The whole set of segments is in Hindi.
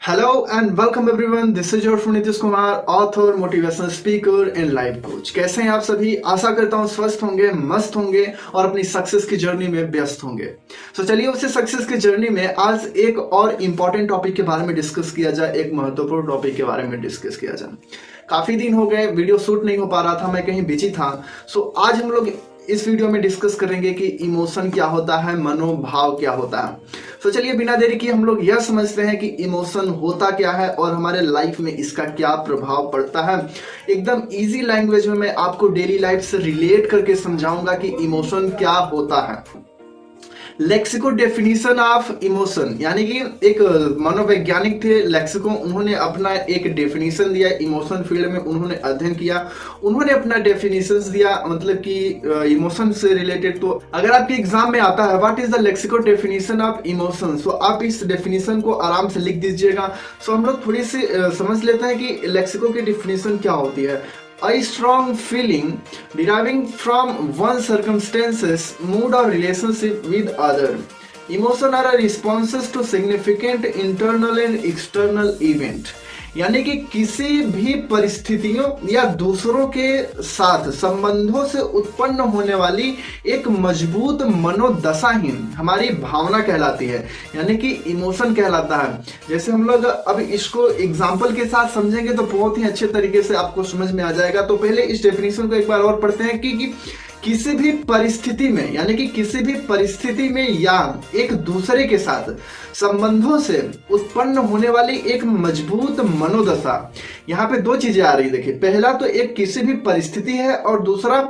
Hello and welcome everyone. This is your friend Nitish Kumar, author, motivational speaker and life coach. कैसे हैं आप सभी? आशा करता हूँ स्वस्थ होंगे, मस्त होंगे और अपनी सक्सेस की जर्नी में व्यस्त होंगे। तो चलिए उसी सक्सेस की जर्नी में आज एक और इम्पॉर्टेंट टॉपिक के बारे में डिस्कस किया जाए, एक महत्वपूर्ण टॉपिक के बारे में डिस्कस किया जाए। काफी दिन हो गए, वीडियो शूट नहीं हो पा रहा था, मैं कहीं बिजी था। आज हम लोग इस वीडियो में डिस्कस करेंगे कि इमोशन क्या होता है, मनोभाव क्या होता है। चलिए बिना देरी किए हम लोग यह समझते हैं कि इमोशन होता क्या है और हमारे लाइफ में इसका क्या प्रभाव पड़ता है। एकदम इजी लैंग्वेज में मैं आपको डेली लाइफ से रिलेट करके समझाऊंगा कि इमोशन क्या होता है। लेक्सिको डेफिनेशन ऑफ इमोशन, यानी कि एक मनोवैज्ञानिक थे लेक्सिको, उन्होंने अपना एक डेफिनेशन दिया। इमोशन फील्ड में उन्होंने अध्ययन किया, उन्होंने अपना डेफिनेशन दिया, मतलब कि इमोशन से रिलेटेड। तो अगर आपके एग्जाम में आता है what is the lexico definition of emotion, so आप इस डेफिनेशन को आराम से लिख दीजिएगा। सो हम लोग थोड़ी सी समझ लेते हैं कि लेक्सिको की डेफिनेशन क्या होती है। A strong feeling deriving from one's circumstances, mood or relationship with other. Emotion are responses to significant internal and external event. यानी कि किसी भी परिस्थितियों या दूसरों के साथ संबंधों से उत्पन्न होने वाली एक मजबूत मनोदशा ही हमारी भावना कहलाती है, यानी कि इमोशन कहलाता है। जैसे हम लोग अब इसको एग्जाम्पल के साथ समझेंगे तो बहुत ही अच्छे तरीके से आपको समझ में आ जाएगा। तो पहले इस डेफिनेशन को एक बार और पढ़ते हैं कि किसी भी परिस्थिति में, यानी कि किसी भी परिस्थिति में या एक दूसरे के साथ संबंधों से उत्पन्न होने वाली एक मजबूत मनोदशा। यहाँ पे दो चीजें आ रही, देखिए। पहला तो एक किसी भी परिस्थिति है और दूसरा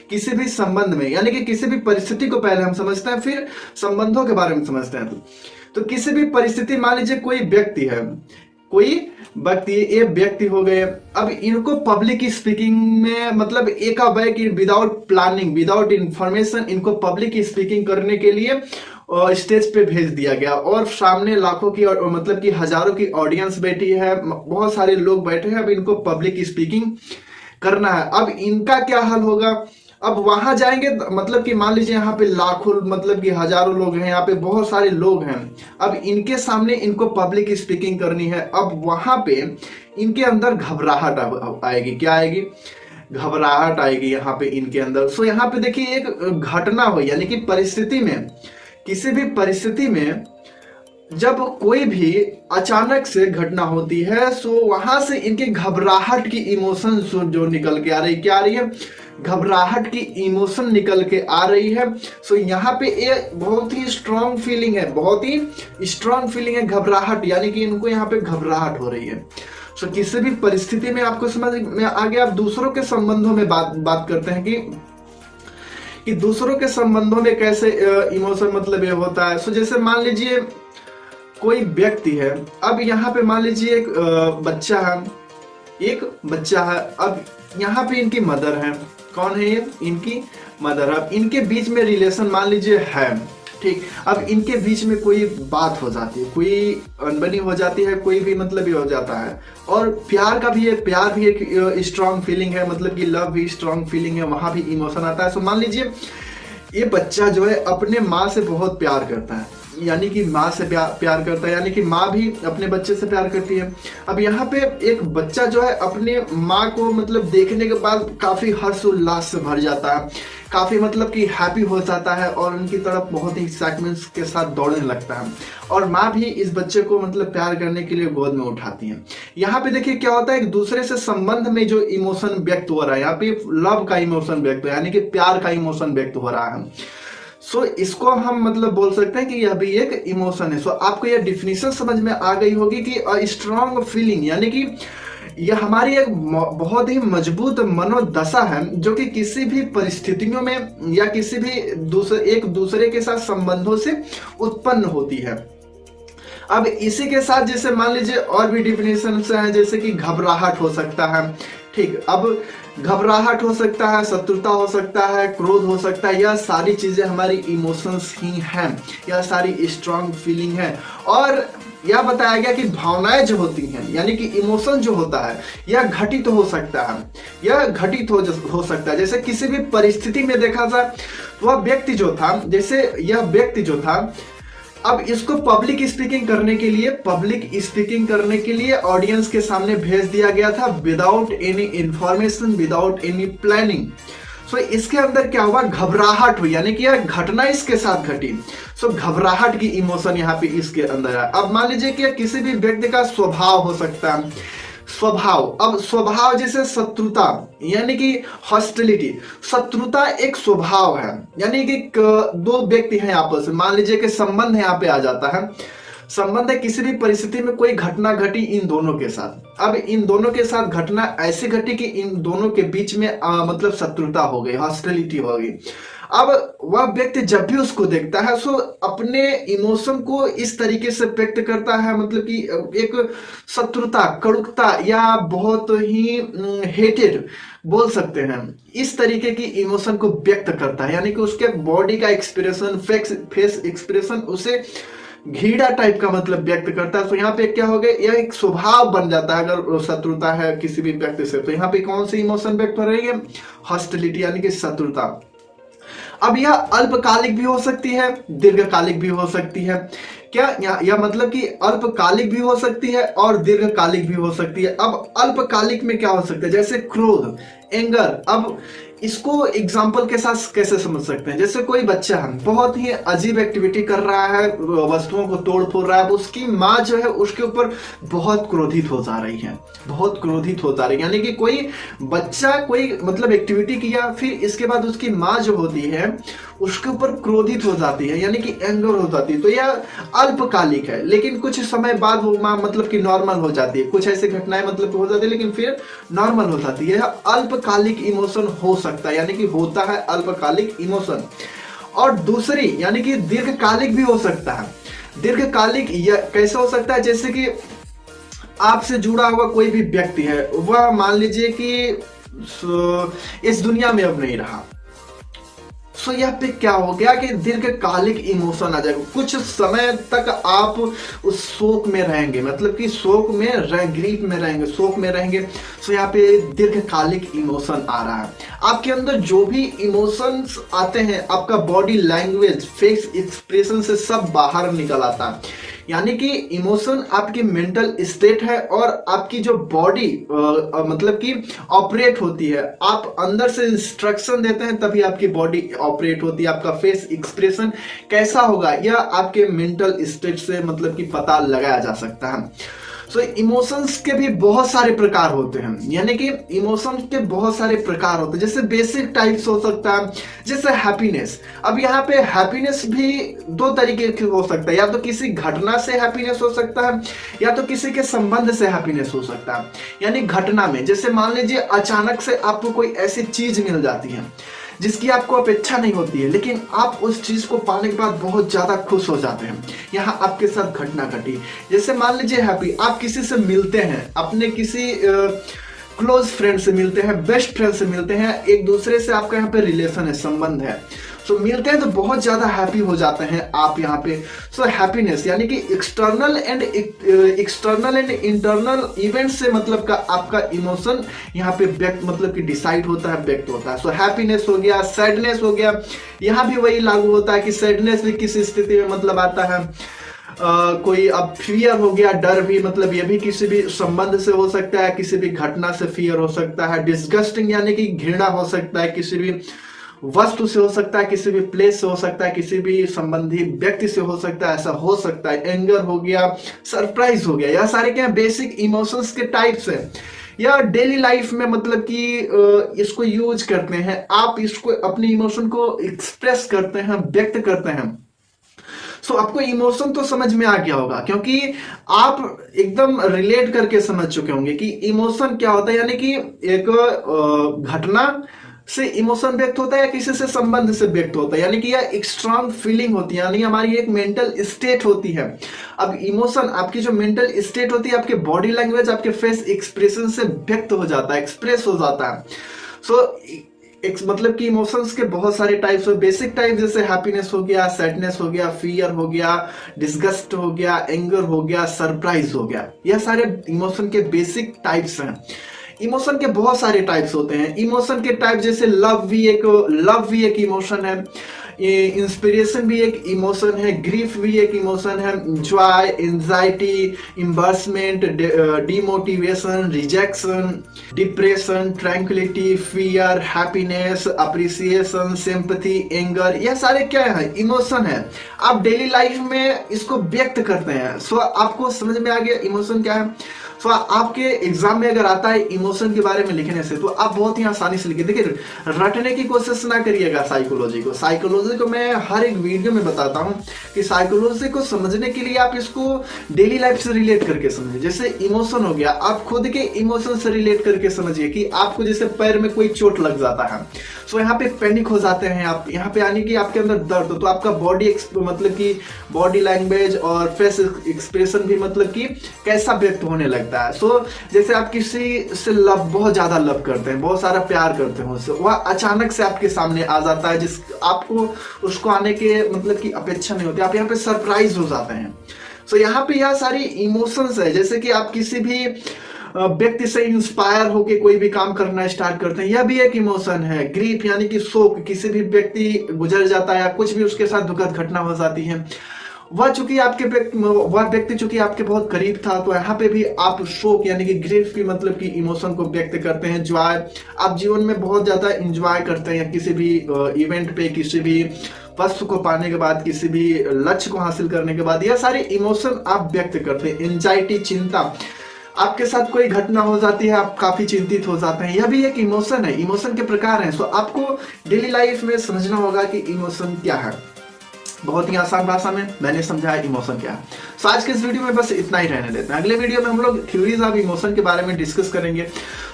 किसी भी संबंध में, यानी कि किसी भी परिस्थिति को पहले हम समझते हैं फिर संबंधों के बारे में समझते हैं। तो किसी भी परिस्थिति, मान लीजिए कोई व्यक्ति है, ये व्यक्ति हो गए। अब इनको पब्लिक स्पीकिंग में, मतलब एक back without planning, without information, इनको पब्लिक स्पीकिंग करने के लिए स्टेज पे भेज दिया गया और सामने लाखों की, मतलब कि हजारों की ऑडियंस बैठी है, बहुत सारे लोग बैठे हैं। अब इनको पब्लिक स्पीकिंग करना है। अब इनका क्या हाल होगा? अब वहां जाएंगे, मतलब कि मान लीजिए यहाँ पे लाखों, मतलब कि हजारों लोग हैं, यहाँ पे बहुत सारे लोग हैं। अब इनके सामने इनको पब्लिक स्पीकिंग करनी है। अब वहां पे इनके अंदर घबराहट आएगी। क्या आएगी? घबराहट आएगी यहाँ पे इनके अंदर। सो यहाँ पे देखिए एक घटना हो, यानी कि परिस्थिति में, किसी भी परिस्थिति में जब कोई भी अचानक से घटना होती है, सो वहां से इनके घबराहट की इमोशन जो निकल के आ रही, क्या आ रही है? घबराहट की इमोशन निकल के आ रही है। सो यहाँ पे ये बहुत ही स्ट्रॉन्ग फीलिंग है, बहुत ही स्ट्रॉन्ग फीलिंग है घबराहट, यानी कि इनको यहाँ पे घबराहट हो रही है। सो किसी भी परिस्थिति में आपको समझ में आगे, आप दूसरों के संबंधों में बात करते हैं कि दूसरों के संबंधों में कैसे इमोशन, मतलब ये होता है। सो जैसे मान लीजिए कोई व्यक्ति है, अब यहाँ पे मान लीजिए एक बच्चा है। अब यहाँ पे इनकी मदर है। कौन है ये? इनकी मदर। अब इनके बीच में रिलेशन मान लीजिए है, ठीक। अब इनके बीच में कोई बात हो जाती है, कोई अनबनी हो जाती है, कोई भी मतलब ये हो जाता है। और प्यार भी एक स्ट्रॉन्ग फीलिंग है, मतलब कि लव भी स्ट्रॉन्ग फीलिंग है, वहां भी इमोशन आता है। सो मान लीजिए ये बच्चा जो है अपने माँ से बहुत प्यार करता है, यानी कि माँ से प्यार करता है, यानी कि माँ भी अपने बच्चे से प्यार करती है। अब यहाँ पे एक बच्चा जो है अपने माँ को मतलब देखने के बाद काफी हर्ष उल्लास से भर जाता है, काफी मतलब कि हैप्पी हो जाता है और उनकी तरफ बहुत ही एक्साइटमेंट के साथ दौड़ने लगता है। और माँ भी इस बच्चे को मतलब प्यार करने के लिए गोद में उठाती है। यहाँ पे देखिए क्या होता है, एक दूसरे से संबंध में जो इमोशन व्यक्त हो रहा है, यहाँ पे लव का इमोशन व्यक्त हो रहा है, यानी कि प्यार का इमोशन व्यक्त हो रहा है। सो इसको हम मतलब बोल सकते हैं कि यह भी एक इमोशन है। सो आपको यह डिफिनीशन समझ में आ गई होगी कि अ स्ट्रॉन्ग फीलिंग, यानी कि यह हमारी एक बहुत ही मजबूत मनोदशा है जो कि किसी भी परिस्थितियों में या किसी भी एक दूसरे के साथ संबंधों से उत्पन्न होती है। अब इसी के साथ जैसे मान लीजिए और भी डिफिनेशन हैं, जैसे कि घबराहट हो सकता है, ठीक। अब घबराहट हो सकता है, शत्रुता हो सकता है, क्रोध हो सकता है, यह सारी चीजें हमारी इमोशंस ही हैं, यह सारी स्ट्रॉन्ग फीलिंग है। और यह बताया गया कि भावनाएं जो होती हैं, यानी कि इमोशन जो होता है, यह घटित हो सकता है, यह घटित हो सकता है। जैसे किसी भी परिस्थिति में देखा जाए, वह व्यक्ति जो था, जैसे यह व्यक्ति जो था अब इसको पब्लिक स्पीकिंग करने के लिए ऑडियंस के सामने भेज दिया गया था without any information, without any planning. So इसके अंदर क्या हुआ, घबराहट हुई, यानी कि यह घटना इसके साथ घटी। सो घबराहट की इमोशन यहाँ पे इसके अंदर है। अब मान लीजिए कि किसी भी व्यक्ति का स्वभाव हो सकता है, अब स्वभाव जैसे शत्रुता, यानी कि हॉस्टिलिटी, शत्रुता एक स्वभाव है, यानी कि दो व्यक्ति हैं आपस में, मान लीजिए कि संबंध यहाँ पे आ जाता है, संबंध है, किसी भी परिस्थिति में कोई घटना घटी इन दोनों के साथ। अब इन दोनों के साथ घटना ऐसी घटी कि इन दोनों के बीच में मतलब शत्रुता हो गई, हॉस्टिलिटी हो गई। अब वह व्यक्ति जब भी उसको देखता है सो अपने इमोशन को इस तरीके से व्यक्त करता है, मतलब कि एक शत्रुता, कड़ुकता या बहुत ही हेटेड बोल सकते हैं, इस तरीके की इमोशन को व्यक्त करता है। यानी कि उसके बॉडी का एक्सप्रेशन, फेस एक्सप्रेशन उसे घृणा टाइप का मतलब व्यक्त करता है। तो यहाँ पे क्या हो गया, यह एक स्वभाव बन जाता है अगर शत्रुता है किसी भी व्यक्ति से। तो यहाँ पे कौन सी इमोशन व्यक्त हो रही है, हॉस्टिलिटी, यानी कि शत्रुता। अब यह अल्पकालिक भी हो सकती है, दीर्घकालिक भी हो सकती है। क्या या मतलब कि अल्पकालिक भी हो सकती है और दीर्घकालिक भी हो सकती है। अब अल्पकालिक में क्या हो सकता है, जैसे क्रोध, एंगर। अब इसको एग्जाम्पल के साथ कैसे समझ सकते हैं, जैसे कोई बच्चा है बहुत ही अजीब एक्टिविटी कर रहा है, वस्तुओं को तोड़ फोड़ रहा है, उसकी माँ जो है उसके ऊपर बहुत क्रोधित हो जा रही है, बहुत क्रोधित हो जा रही है। यानी कि कोई बच्चा कोई मतलब एक्टिविटी किया, फिर इसके बाद उसकी माँ जो होती है उसके ऊपर क्रोधित हो जाती है, यानी कि एंगर हो जाती है। तो यह अल्पकालिक है, लेकिन कुछ समय बाद वो माँ मतलब कि नॉर्मल हो जाती है, कुछ ऐसी घटनाएं मतलब हो जाती है लेकिन फिर नॉर्मल हो जाती है। यह अल्पकालिक इमोशन हो सकता है, यानी कि होता है अल्पकालिक इमोशन। और दूसरी यानी कि दीर्घकालिक भी हो सकता है। दीर्घकालिक कैसे हो सकता है, जैसे कि आपसे जुड़ा हुआ कोई भी व्यक्ति है, वह मान लीजिए कि इस दुनिया में अब नहीं रहा। सो यह पे क्या हो गया कि दीर्घकालिक इमोशन आ जाएगा, कुछ समय तक आप उस शोक में रहेंगे, मतलब कि शोक में ग्रीफ में रहेंगे, शोक में रहेंगे। सो यहाँ पे दीर्घकालिक इमोशन आ रहा है। आपके अंदर जो भी इमोशंस आते हैं, आपका बॉडी लैंग्वेज, फेस एक्सप्रेशन से सब बाहर निकल आता है। यानी कि इमोशन आपकी मेंटल स्टेट है और आपकी जो बॉडी मतलब कि ऑपरेट होती है, आप अंदर से इंस्ट्रक्शन देते हैं तभी आपकी बॉडी ऑपरेट होती है। आपका फेस एक्सप्रेशन कैसा होगा यह आपके मेंटल स्टेट से मतलब कि पता लगाया जा सकता है। सो इमोशंस के भी बहुत सारे प्रकार होते हैं, यानी कि इमोशंस के बहुत सारे प्रकार होते हैं। जैसे बेसिक टाइप्स हो सकता है, जैसे हैप्पीनेस। अब यहाँ पे हैप्पीनेस भी दो तरीके की हो सकता है, या तो किसी घटना से हैप्पीनेस हो सकता है या तो किसी के संबंध से हैप्पीनेस हो सकता है। यानी घटना में, जैसे मान लीजिए अचानक से आपको कोई ऐसी चीज मिल जाती है जिसकी आपको अपेक्षा नहीं होती है, लेकिन आप उस चीज को पाने के बाद बहुत ज्यादा खुश हो जाते हैं। यहाँ आपके साथ घटना घटी। जैसे मान लीजिए हैप्पी, आप किसी से मिलते हैं, अपने किसी क्लोज फ्रेंड से मिलते हैं, बेस्ट फ्रेंड से मिलते हैं, एक दूसरे से आपका यहाँ पे रिलेशन है, संबंध है। सो मिलते हैं तो बहुत ज्यादा हैप्पी हो जाते हैं आप यहाँ पे। सो हैप्पीनेस यानी कि एक्सटर्नल एंड इंटरनल इवेंट से मतलब का आपका इमोशन यहाँ पे व्यक्त मतलब कि डिसाइड होता है, व्यक्त होता है। सो हैप्पीनेस हो गया, सैडनेस हो गया, यहाँ भी वही लागू होता है कि सैडनेस भी किस स्थिति में मतलब आता है। कोई अब फियर हो गया, डर भी, मतलब ये भी किसी भी संबंध से हो सकता है, किसी भी घटना से फियर हो सकता है। डिस्गस्टिंग यानी कि घृणा हो सकता है, किसी भी वस्तु से हो सकता है, किसी भी प्लेस से हो सकता है, किसी भी संबंधी व्यक्ति से हो सकता है, ऐसा हो सकता है। एंगर हो गया, सरप्राइज हो गया, यह सारे क्या बेसिक इमोशंस के टाइप्स है, या डेली लाइफ में मतलब कि इसको यूज करते हैं, आप इसको अपने इमोशन को एक्सप्रेस करते हैं, व्यक्त करते हैं। सो आपको इमोशन तो समझ में आ गया होगा, क्योंकि आप एकदम रिलेट करके समझ चुके होंगे कि इमोशन क्या होता है। यानी कि एक घटना से इमोशन व्यक्त होता है या किसी से संबंध से व्यक्त होता है, यानी कि यह एक स्ट्रांग फीलिंग होती है, यानी हमारी एक मेंटल स्टेट होती है। अब इमोशन आपकी जो मेंटल स्टेट होती है, आपके बॉडी लैंग्वेज, आपके फेस एक्सप्रेशन से व्यक्त हो जाता है, एक्सप्रेस हो जाता है। सो मतलब कि इमोशंस के बहुत सारे टाइप्स हो। बेसिक टाइप जैसे हैप्पीनेस हो गया, सैडनेस हो गया, फियर हो गया, डिस्गस्ट हो गया, एंगर हो गया, सरप्राइज हो गया, यह सारे इमोशन के बेसिक टाइप्स हैं। इमोशन के बहुत सारे टाइप्स होते हैं। इमोशन के टाइप जैसे लव भी एक इमोशन है। इंस्पिरेशन भी एक इमोशन है, ग्रीफ भी एक इमोशन है, Joy, anxiety, embarrassment, demotivation, rejection, depression, tranquillity, fear, happiness, appreciation, sympathy, anger, यह सारे क्या है? इमोशन है। आप डेली लाइफ में इसको व्यक्त करते हैं। सो आपको समझ में आ गया इमोशन क्या है। तो आपके एग्जाम में अगर आता है इमोशन के बारे में लिखने से, तो आप बहुत ही आसानी से लिखे। देखिए, रटने की कोशिश ना करिएगा साइकोलॉजी को। साइकोलॉजी को मैं हर एक वीडियो में बताता हूं कि साइकोलॉजी को समझने के लिए आप इसको डेली लाइफ से रिलेट करके समझिए। जैसे इमोशन हो गया, आप खुद के इमोशन से रिलेट करके समझिए कि आपको जैसे पैर में कोई चोट लग जाता है, तो यहाँ पे पैनिक हो जाते हैं आप, यहाँ पे यानी कि आपके अंदर दर्द हो, तो आपका बॉडी मतलब कि बॉडी लैंग्वेज और फेस एक्सप्रेशन भी मतलब कि कैसा व्यक्त होने लगता है। सो जैसे आप किसी से बहुत ज्यादा लव करते हैं, बहुत सारा प्यार करते हैं उससे, वह अचानक से आपके सामने आ जाता है, जिस आपको उसको आने के मतलब की अपेक्षा नहीं होती, आप यहाँ पे सरप्राइज हो जाते हैं। सो यहाँ पे यह सारी इमोशंस है। जैसे कि आप किसी भी व्यक्ति से इंस्पायर होके कोई भी काम करना स्टार्ट करते हैं, यह भी एक इमोशन है। ग्रीफ यानी कि शोक, किसी भी व्यक्ति गुजर जाता है या कुछ भी उसके साथ दुखद घटना हो जाती है, वह व्यक्ति चूंकि आपके बहुत करीब था, तो यहाँ पे भी आप शोक यानी कि ग्रीफ की मतलब कि इमोशन को व्यक्त करते हैं। जॉय, आप जीवन में बहुत ज्यादा एंजॉय करते हैं, किसी भी इवेंट पे, किसी भी वस्तु को पाने के बाद, किसी भी लक्ष्य को हासिल करने के बाद, यह सारे इमोशन आप व्यक्त करते हैं। एंजाइटी, चिंता, आपके साथ कोई घटना हो जाती है, आप काफी चिंतित हो जाते हैं, यह भी एक इमोशन है। इमोशन के प्रकार हैं। सो आपको डेली लाइफ में समझना होगा कि इमोशन क्या है। बहुत ही आसान भाषा में मैंने समझाया इमोशन क्या है। सो आज के इस वीडियो में बस इतना ही रहने देते हैं। अगले वीडियो में हम लोग थ्योरीज ऑफ इमोशन के बारे में डिस्कस करेंगे।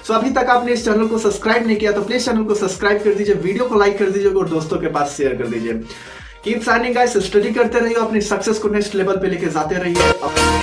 सो अभी तक आपने इस चैनल को सब्सक्राइब नहीं किया तो प्लीज चैनल को सब्सक्राइब कर दीजिए, वीडियो को लाइक कर दीजिए और दोस्तों के पास शेयर कर दीजिए। कीप शाइनिंग गाइस, स्टडी करते रहिए, अपनी सक्सेस को नेक्स्ट लेवल पे लेके जाते रहिए।